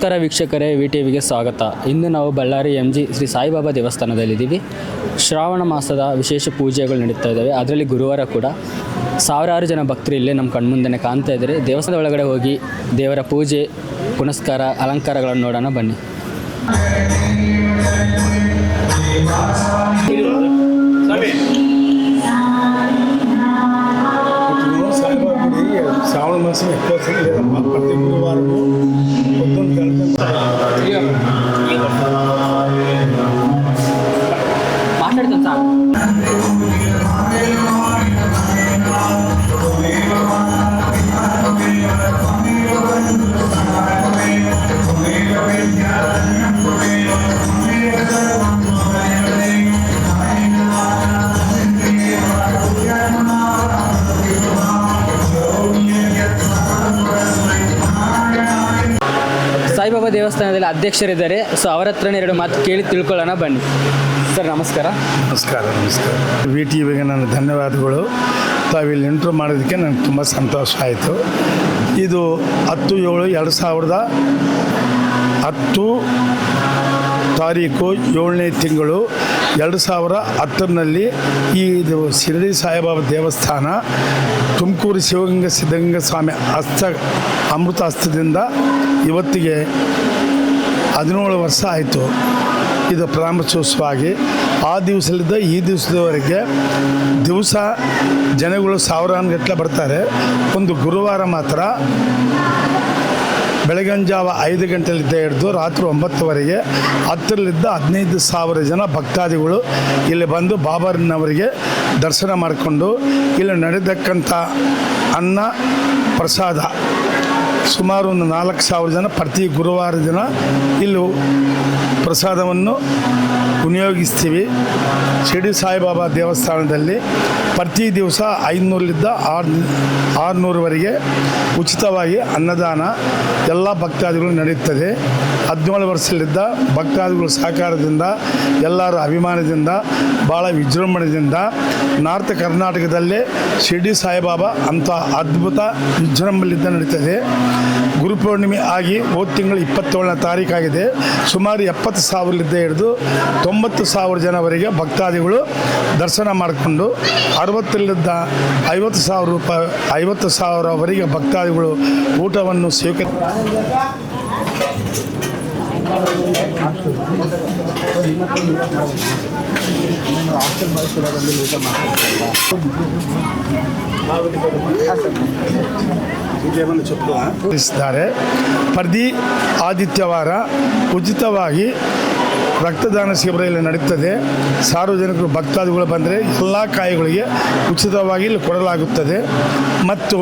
ನಮಸ್ಕಾರ ವೀಕ್ಷಕರೇ, VTVಗೆ ಸ್ವಾಗತ. ಇಂದು ನಾವು ಬಳ್ಳಾರಿ MG ಶ್ರೀ ಸಾಯಿಬಾಬಾ ದೇವಸ್ಥಾನದಲ್ಲಿದ್ದೀವಿ. ಶ್ರಾವಣ ಮಾಸದ ವಿಶೇಷ ಪೂಜೆಗಳು ನಡೀತಾ ಇದ್ದಾವೆ. ಅದರಲ್ಲಿ ಗುರುವಾರ ಕೂಡ ಸಾವಿರಾರು ಜನ ಭಕ್ತರು ಇಲ್ಲೇ ನಮ್ಮ ಕಣ್ಮುಂದೆ ಕಾಣ್ತಾ ಇದ್ದಾರೆ. ದೇವಸ್ಥಾನದ ಒಳಗಡೆ ಹೋಗಿ ದೇವರ ಪೂಜೆ, ಪುನಸ್ಕಾರ, ಅಲಂಕಾರಗಳನ್ನು ನೋಡೋಣ ಬನ್ನಿ. ಶ್ರಾವಣ ಮಾಸ ಪ್ರತಿ ಗುರುವಾರವೂ ಒಂದೊಂದು ಸಾಯಿಬಾಬಾ ದೇವಸ್ಥಾನದಲ್ಲಿ ಅಧ್ಯಕ್ಷರಿದ್ದಾರೆ. ಸೊ ಅವರ ಹತ್ರನೇ ಎರಡು ಮಾತು ಕೇಳಿ ತಿಳ್ಕೊಳ್ಳೋಣ ಬನ್ನಿ. ಸರ್ ನಮಸ್ಕಾರ. ನಮಸ್ಕಾರ. VTVಗೆ ನನ್ನ ಧನ್ಯವಾದಗಳು. ತಾವಿಲ್ಲಿ ಇಂಟ್ರೂ ಮಾಡೋದಕ್ಕೆ ನನಗೆ ತುಂಬ ಸಂತೋಷ ಆಯಿತು. ಇದು 10/7/2010 ತಾರೀಕು 7ನೇ ತಿಂಗಳು 2010ರಲ್ಲಿ ಇದು ಶಿರಡಿ ಸಾಯಿಬಾಬಾ ದೇವಸ್ಥಾನ ತುಮಕೂರು ಶಿವಗಂಗಾ ಸಿದ್ಧಗಂಗಾ ಸ್ವಾಮಿ ಅಮೃತ ಹಸ್ತದಿಂದ ಇವತ್ತಿಗೆ 17 ವರ್ಷ ಆಯಿತು. ಇದು ಪ್ರಾರಂಭೋತ್ಸವವಾಗಿ ಆ ದಿವಸದಿಂದ ಈ ದಿವಸದವರೆಗೆ ಜನಗಳು ಸಾವಿರಾನುಗಟ್ಟಲೆ ಬರ್ತಾರೆ. ಒಂದು ಗುರುವಾರ ಮಾತ್ರ ಬೆಳಗಿನ ಜಾವ 5 ಗಂಟೆಲಿದ್ದ ಹಿಡಿದು ರಾತ್ರಿ 9ವರೆಗೆ 10,000-15,000 ಜನ ಭಕ್ತಾದಿಗಳು ಇಲ್ಲಿ ಬಂದು ಬಾಬಾರನವರಿಗೆ ದರ್ಶನ ಮಾಡಿಕೊಂಡು ಇಲ್ಲಿ ನಡೆದಕ್ಕಂಥ ಅನ್ನ ಪ್ರಸಾದ ಸುಮಾರು ಒಂದು 4,000 ಜನ ಪ್ರತಿ ಗುರುವಾರ ದಿನ ಇಲ್ಲಿ ಪ್ರಸಾದವನ್ನು ವಿನಿಯೋಗಿಸ್ತೀವಿ. ಶಿರಡಿ ಸಾಯಿಬಾಬಾ ದೇವಸ್ಥಾನದಲ್ಲಿ ಪ್ರತಿ ದಿವಸ 500-600ವರೆಗೆ ಉಚಿತವಾಗಿ ಅನ್ನದಾನ ಎಲ್ಲ ಭಕ್ತಾದಿಗಳು ನಡೆಯುತ್ತದೆ. 17 ವರ್ಷದಲ್ಲಿದ್ದ ಭಕ್ತಾದಿಗಳು ಸಹಕಾರದಿಂದ, ಎಲ್ಲರ ಅಭಿಮಾನದಿಂದ, ಭಾಳ ವಿಜೃಂಭಣೆಯಿಂದ ನಾರ್ತ್ ಕರ್ನಾಟಕದಲ್ಲೇ ಶಿರಡಿ ಸಾಯಿಬಾಬಾ ಅಂಥ ಅದ್ಭುತ ವಿಜೃಂಭಣೆಯಿಂದ ನಡೀತದೆ. ಗುರುಪೂರ್ಣಿಮೆ ಆಗಿ ಹೋದ ತಿಂಗಳು 27ನೇ ತಾರೀಕಾಗಿದೆ. ಸುಮಾರು 70,000 ಹಿಡಿದು 90,000 ಜನವರೆಗೆ ಭಕ್ತಾದಿಗಳು ದರ್ಶನ ಮಾಡಿಕೊಂಡು 60,000-50,000 ರೂಪಾಯಿ 50,000ವರೆಗೆ ಭಕ್ತಾದಿಗಳು ಊಟವನ್ನು ಸ್ವೀಕರಿಸಿ ಪ್ರತಿ ಆದಿತ್ಯವಾರ ಉಚಿತವಾಗಿ ರಕ್ತದಾನ ಶಿಬಿರ ಇಲ್ಲಿ ನಡೀತದೆ. ಸಾರ್ವಜನಿಕರು ಭಕ್ತಾದಿಗಳು ಬಂದರೆ ಎಲ್ಲ ಕಾಯಿಗಳಿಗೆ ಉಚಿತವಾಗಿ ಇಲ್ಲಿ ಕೊಡಲಾಗುತ್ತದೆ. ಮತ್ತು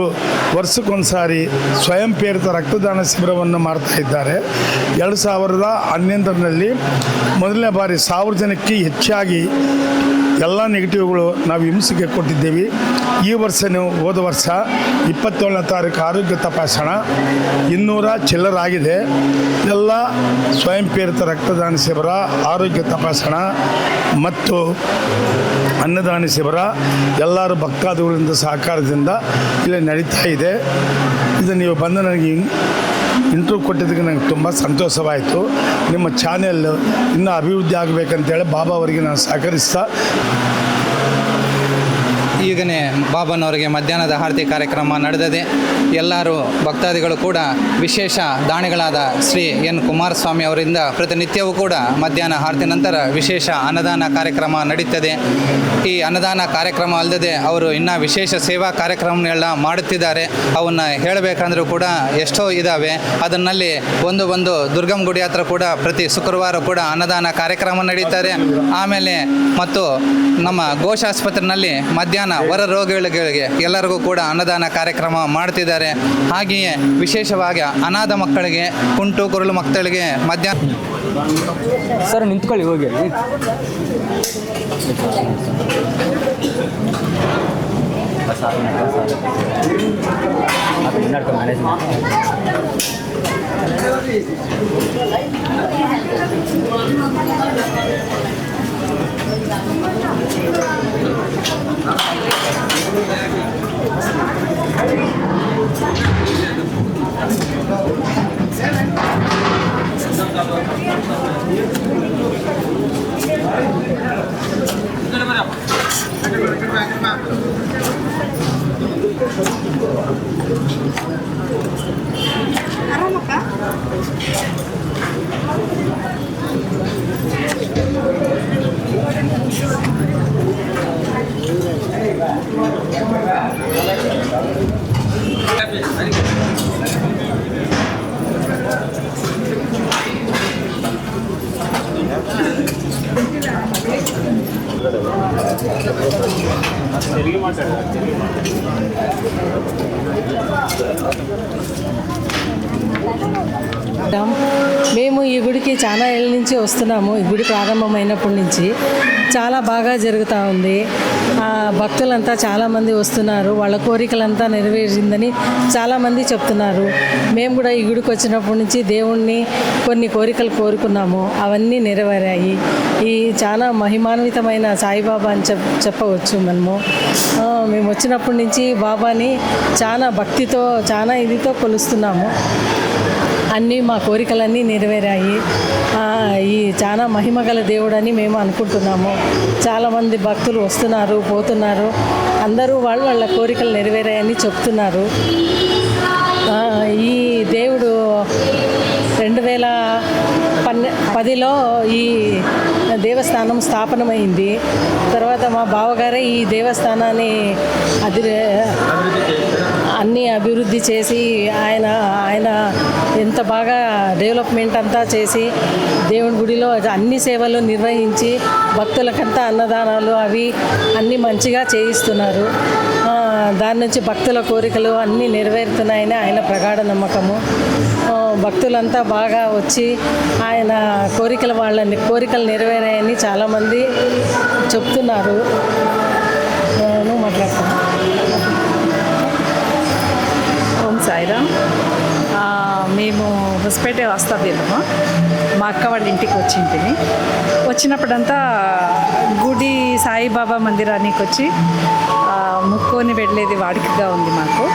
ವರ್ಷಕ್ಕೊಂದು ಸಾರಿ ಸ್ವಯಂ ಪ್ರೇರಿತ ರಕ್ತದಾನ ಶಿಬಿರವನ್ನು ಮಾಡ್ತಾ ಇದ್ದಾರೆ. 2011ರಲ್ಲಿ ಮೊದಲನೇ ಬಾರಿ 1000 ಜನಕ್ಕೆ ಹೆಚ್ಚಾಗಿ ಎಲ್ಲ ನೆಗೆಟಿವ್ಗಳು ನಾವು ಹಿಂಸೆಗೆ ಕೊಟ್ಟಿದ್ದೇವೆ. ಈ ಹೋದ ವರ್ಷ 27ನೇ ತಾರೀಕು ಆರೋಗ್ಯ ತಪಾಸಣಾ 200 ಚಿಲ್ಲರಾಗಿದೆ. ಎಲ್ಲ ಸ್ವಯಂ ಪ್ರೇರಿತ ರಕ್ತದಾನ ಶಿಬಿರ, ಆರೋಗ್ಯ ತಪಾಸಣಾ ಮತ್ತು ಅನ್ನದಾನ ಶಿಬಿರ ಎಲ್ಲರೂ ಭಕ್ತಾದಿಗಳಿಂದ ಸಹಕಾರದಿಂದ ಇಲ್ಲಿ ನಡೀತಾ ಇದೆ. ಇದು ನೀವು ಬಂದು ನನಗೆ ಇಂಟ್ರ್ಯೂ ಕೊಟ್ಟಿದ್ದಕ್ಕೆ ನನಗೆ ತುಂಬ ಸಂತೋಷವಾಯಿತು. ನಿಮ್ಮ ಚಾನೆಲ್ ಇನ್ನೂ ಅಭಿವೃದ್ಧಿ ಆಗಬೇಕಂತೇಳಿ ಬಾಬಾ ಅವರಿಗೆ ನಾನು ಸಹಕರಿಸ್ತಾ ಈಗನೇ ಬಾಬನವರಿಗೆ ಮಧ್ಯಾಹ್ನದ ಆರತಿ ಕಾರ್ಯಕ್ರಮ ನಡೆದಿದೆ. ಎಲ್ಲರೂ ಭಕ್ತಾದಿಗಳು ಕೂಡ ವಿಶೇಷ ದಾನಿಗಳಾದ ಶ್ರೀ N. ಕುಮಾರಸ್ವಾಮಿ ಅವರಿಂದ ಪ್ರತಿನಿತ್ಯವೂ ಕೂಡ ಮಧ್ಯಾಹ್ನ ಆರತಿ ನಂತರ ವಿಶೇಷ ಅನ್ನದಾನ ಕಾರ್ಯಕ್ರಮ ನಡೀತದೆ. ಈ ಅನ್ನದಾನ ಕಾರ್ಯಕ್ರಮ ಅಲ್ಲದೆ ಅವರು ಇನ್ನೂ ವಿಶೇಷ ಸೇವಾ ಕಾರ್ಯಕ್ರಮನೆಲ್ಲ ಮಾಡುತ್ತಿದ್ದಾರೆ. ಅವನ್ನ ಹೇಳಬೇಕಂದ್ರೂ ಕೂಡ ಎಷ್ಟೋ ಇದ್ದಾವೆ. ಅದನ್ನಲ್ಲಿ ಒಂದು ದುರ್ಗಮ್ ಗುಡಿ ಹತ್ರ ಕೂಡ ಪ್ರತಿ ಶುಕ್ರವಾರ ಕೂಡ ಅನ್ನದಾನ ಕಾರ್ಯಕ್ರಮ ನಡೀತಾರೆ. ಆಮೇಲೆ ಮತ್ತು ನಮ್ಮ ಘೋಷಾಸ್ಪತ್ರೆಯಲ್ಲಿ ಮಧ್ಯಾಹ್ನ ಹೊರ ರೋಗಿಗಳಿಗೆ ಎಲ್ಲರಿಗೂ ಕೂಡ ಅನ್ನದಾನ ಕಾರ್ಯಕ್ರಮ ಮಾಡ್ತಿದ್ದಾರೆ. ಹಾಗೆಯೇ ವಿಶೇಷವಾಗಿ ಅನಾಥ ಮಕ್ಕಳಿಗೆ, ಕುಂಟು ಕುರುಳು ಮಕ್ಕಳಿಗೆ ಮಧ್ಯಾಹ್ನ ಸರ್ ನಿಂತ್ಕೊಳ್ಳಿ ಹೋಗಿ. Manage Thank you. మేము ఈ గుడికి చాలా ఏళ్ళ నుంచి వస్తున్నాము. ఈ గుడి ప్రారంభమైనప్పటి నుంచి చాలా బాగా జరుగుతూ ఉంది. భక్తులంతా చాలామంది వస్తున్నారు. వాళ్ళ కోరికలంతా నెరవేరిందని చాలామంది చెప్తున్నారు. మేము కూడా ఈ గుడికి వచ్చినప్పటి నుంచి దేవుణ్ణి కొన్ని కోరికలు కోరుకున్నాము, అవన్నీ నెరవేరాయి. ఈ చాలా మహిమాన్వితమైన సాయిబాబా అని చెప్పవచ్చు మనము. మేము వచ్చినప్పటి నుంచి బాబాని చాలా భక్తితో చాలా ఇదితో కొలుస్తున్నాము. అన్నీ మా కోరికలన్నీ నెరవేరాయి. ఈ చాలా మహిమగల దేవుడని మేము అనుకుంటున్నాము. చాలామంది భక్తులు వస్తున్నారు, పోతున్నారు. అందరూ వాళ్ళ కోరికలు నెరవేరాయని చెప్తున్నారు. ఈ దేవుడు 2010లో ఈ దేవస్థానం స్థాపనమైంది. తర్వాత మా బావగారే ఈ దేవస్థానాన్ని అన్నీ అభివృద్ధి చేసి ఆయన ఎంత బాగా డెవలప్మెంట్ అంతా చేసి దేవుడి గుడిలో అన్ని సేవలు నిర్వహించి భక్తులకంతా అన్నదానాలు అవి అన్నీ మంచిగా చేయిస్తున్నారు. దాని నుంచి భక్తుల కోరికలు అన్నీ నెరవేరుతున్నాయని ఆయన ప్రగాఢ నమ్మకము. భక్తులంతా బాగా వచ్చి ఆయన కోరికలు నెరవేరాయని చాలామంది చెప్తున్నారు. మాట్లాడుతున్నాను. ఓం సాయిరామ్. మేము హొసపేట వస్తాము. మా అక్క వాళ్ళ ఇంటికి వచ్చినప్పుడంతా గుడి సాయిబాబా మందిరానికి వచ్చి ముక్కొని వెళ్ళేది వాడికగా ఉంది మాకు.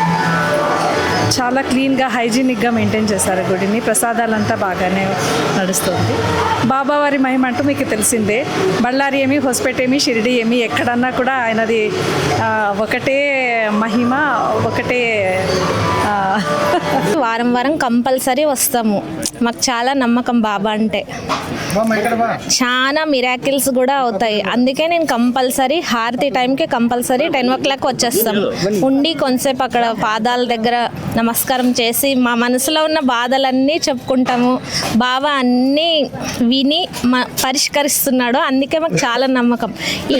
చాలా క్లీన్గా హైజీనిక్గా మెయింటైన్ చేస్తారు గుడిని. ప్రసాదాలంతా బాగానే నడుస్తుంది. బాబావారి మహిమ అంటూ మీకు తెలిసిందే. బళ్ళారి ఏమి, హొసపేట ఏమి, షిరిడి ఏమి, ఎక్కడన్నా కూడా ఆయనది ఒకటే మహిమ, ఒకటే. వారం వారం కంపల్సరీ వస్తాము. మాకు చాలా నమ్మకం బాబా అంటే. చాలా మిరాకిల్స్ కూడా అవుతాయి. అందుకే నేను కంపల్సరీ హారతి టైంకి కంపల్సరీ 10 o'clock వచ్చేస్తాం. ఉండి కొంతసేపు అక్కడ పాదాల దగ్గర నమస్కారం చేసి మా మనసులో ఉన్న బాధలన్నీ చెప్పుకుంటాము. బాబా అన్నీ విని పరిష్కరిస్తున్నాడు. అందుకే మాకు చాలా నమ్మకం.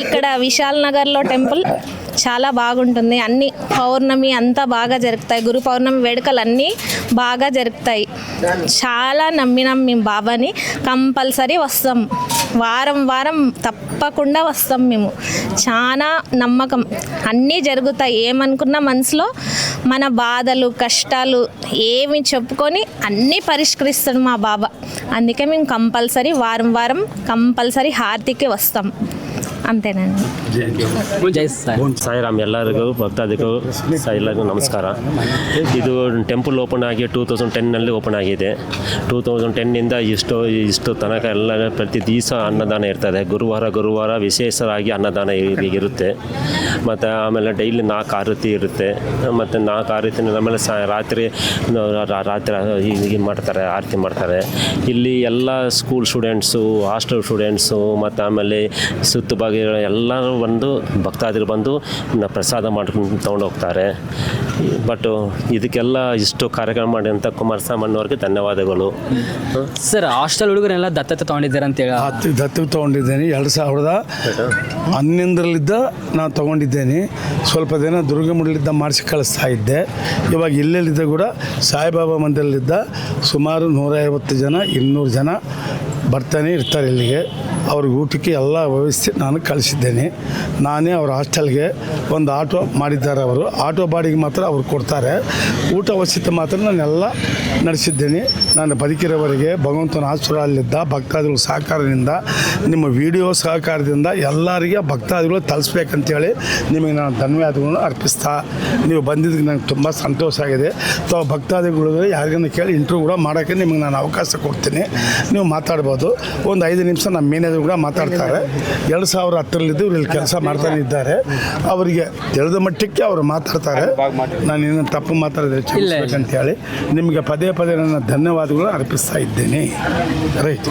ఇక్కడ విశాల్ నగర్లో టెంపుల్ చాలా బాగుంటుంది. అన్ని పౌర్ణమి అంతా బాగా జరుగుతాయి. గురు పౌర్ణమి వేడుకలు అన్నీ బాగా జరుగుతాయి. చాలా నమ్మినాం మేము బాబాని. కంపల్సరీ వస్తాం. వారం వారం తప్పకుండా వస్తాం మేము. చాలా నమ్మకం. అన్నీ జరుగుతాయి. ఏమనుకున్నా మనసులో మన బాధలు కష్టాలు ఏమి చెప్పుకొని అన్నీ పరిష్కరిస్తాడు మా బాబా. అందుకే మేము కంపల్సరీ వారం వారం కంపల్సరీ హారతికి ವಸ್ತಾಂ ಅಂತೇనండి. ಜೈ ಸಾಯಿ. ಸಾಯಿರಾಮ್ ಎಲ್ಲರಿಗೂ ಭಕ್ತಾದಿಗಳು ಎಲ್ಲರಿಗೂ ನಮಸ್ಕಾರ. ಇದು ಟೆಂಪಲ್ ಓಪನ್ ಆಗಿ 2010ನಲ್ಲಿ ಓಪನ್ ಆಗಿದೆ. 2010ನಿಂದ ಇಷ್ಟು ತನಕ ಎಲ್ಲ ಪ್ರತಿ ದಿವಸ ಅನ್ನದಾನ ಇರ್ತದೆ. ಗುರುವಾರ ವಿಶೇಷವಾಗಿ ಅನ್ನದಾನ ಇರುತ್ತೆ. ಮತ್ತು ಆಮೇಲೆ ಡೈಲಿ 4 ಆರತಿ ಇರುತ್ತೆ. ಮತ್ತು 4 ಆರತಿ ಆಮೇಲೆ ರಾತ್ರಿ ಹೀಗೆ ಮಾಡ್ತಾರೆ, ಆರತಿ ಮಾಡ್ತಾರೆ. ಇಲ್ಲಿ ಎಲ್ಲ ಸ್ಕೂಲ್ ಸ್ಟೂಡೆಂಟ್ಸು, ಹಾಸ್ಟೆಲ್ ಸ್ಟೂಡೆಂಟ್ಸು ಮತ್ತು ಆಮೇಲೆ ಸುತ್ತಭಾಗ ಎಲ್ಲರೂ ಬಂದು ಭಕ್ತಾದಿಗಳು ಬಂದು ಪ್ರಸಾದ ಮಾಡ್ಕೊಂಡು ತೊಗೊಂಡು ಹೋಗ್ತಾರೆ. ಬಟ್ ಇದಕ್ಕೆಲ್ಲ ಇಷ್ಟು ಕಾರ್ಯಕ್ರಮ ಮಾಡಿದಂಥ ಕುಮಾರಸ್ವಾಮಣ್ಣವ್ರಿಗೆ ಧನ್ಯವಾದಗಳು. ಸರ್, ಹಾಸ್ಟೆಲ್ ಹುಡುಗರೆಲ್ಲ ದತ್ತತೆ ತೊಗೊಂಡಿದ್ದಾರೆ ಅಂತೇಳಿ? ದತ್ತತೆ ತೊಗೊಂಡಿದ್ದೇನೆ. 2011 ನಾನು ತೊಗೊಂಡಿದ್ದೇನೆ. ಸ್ವಲ್ಪ ದಿನ ದುರ್ಗಮುಡಿಲಿದ್ದ ಮಾಡಿಸಿ ಕಳಿಸ್ತಾ ಇದ್ದೆ. ಇವಾಗ ಇಲ್ಲೆಲ್ಲಿದ್ದ ಕೂಡ ಸಾಯಿಬಾಬಾ ಮಂದಿರಲ್ಲಿದ್ದ ಸುಮಾರು 150 ಜನ 200 ಜನ ಬರ್ತಾನೆ ಇರ್ತಾರೆ ಇಲ್ಲಿಗೆ. ಅವ್ರಿಗೆ ಊಟಕ್ಕೆ ಎಲ್ಲ ವ್ಯವಸ್ಥೆ ನಾನು ಕಳಿಸಿದ್ದೇನೆ. ನಾನೇ ಅವ್ರ ಹಾಸ್ಟೆಲ್ಗೆ ಒಂದು ಆಟೋ ಮಾಡಿದ್ದಾರೆ. ಅವರು ಆಟೋ ಬಾಡಿಗೆ ಮಾತ್ರ ಅವ್ರು ಕೊಡ್ತಾರೆ. ಊಟ ವಸತಿ ಮಾತ್ರ ನಾನೆಲ್ಲ ನಡೆಸಿದ್ದೇನೆ. ನಾನು ಬದುಕಿರೋವರೆಗೆ ಭಗವಂತನ ಆಶೀರ್ವಾದದಿಂದ ಭಕ್ತಾದಿಗಳ ಸಹಕಾರದಿಂದ ನಿಮ್ಮ ವಿಡಿಯೋ ಸಹಕಾರದಿಂದ ಎಲ್ಲರಿಗೆ ಭಕ್ತಾದಿಗಳು ತಲುಪಿಸ್ಬೇಕಂತೇಳಿ ನಿಮಗೆ ನಾನು ಧನ್ಯವಾದಗಳನ್ನು ಅರ್ಪಿಸ್ತಾ, ನೀವು ಬಂದಿದ್ದಕ್ಕೆ ನನಗೆ ತುಂಬ ಸಂತೋಷ ಆಗಿದೆ. ತಾವು ಭಕ್ತಾದಿಗಳು ಯಾರಿಗನ್ನ ಕೇಳಿ ಇಂಟರ್ವ್ಯೂ ಕೂಡ ಮಾಡೋಕ್ಕೆ ನಿಮಗೆ ನಾನು ಅವಕಾಶ ಕೊಡ್ತೀನಿ. ನೀವು ಮಾತಾಡ್ಬೋದು. ಒಂದು 5 ನಿಮಿಷ ನಮ್ಮ ಮ್ಯಾನೇಜರ್ ಕೂಡ ಮಾತಾಡ್ತಾರೆ. 2010ರಲ್ಲಿದ್ದು ಇವ್ರು ಇಲ್ಲಿ ಕೆಲಸ ಮಾಡ್ತಾನೆ ಇದ್ದಾರೆ. ಅವರಿಗೆ ತಿಳಿದ ಮಟ್ಟಕ್ಕೆ ಅವರು ಮಾತಾಡ್ತಾರೆ. ನಾನು ಇನ್ನೂ ತಪ್ಪು ಮಾತಾಡಿದ್ರೆ ಕ್ಷಮಿಸ್ಬೇಕಂತ ಹೇಳಿ ನಿಮಗೆ ಪದೇ ಪದೇ ನನ್ನ ಧನ್ಯವಾದಗಳು ಅರ್ಪಿಸ್ತಾ ಇದ್ದೇನೆ. ರೈಟ್.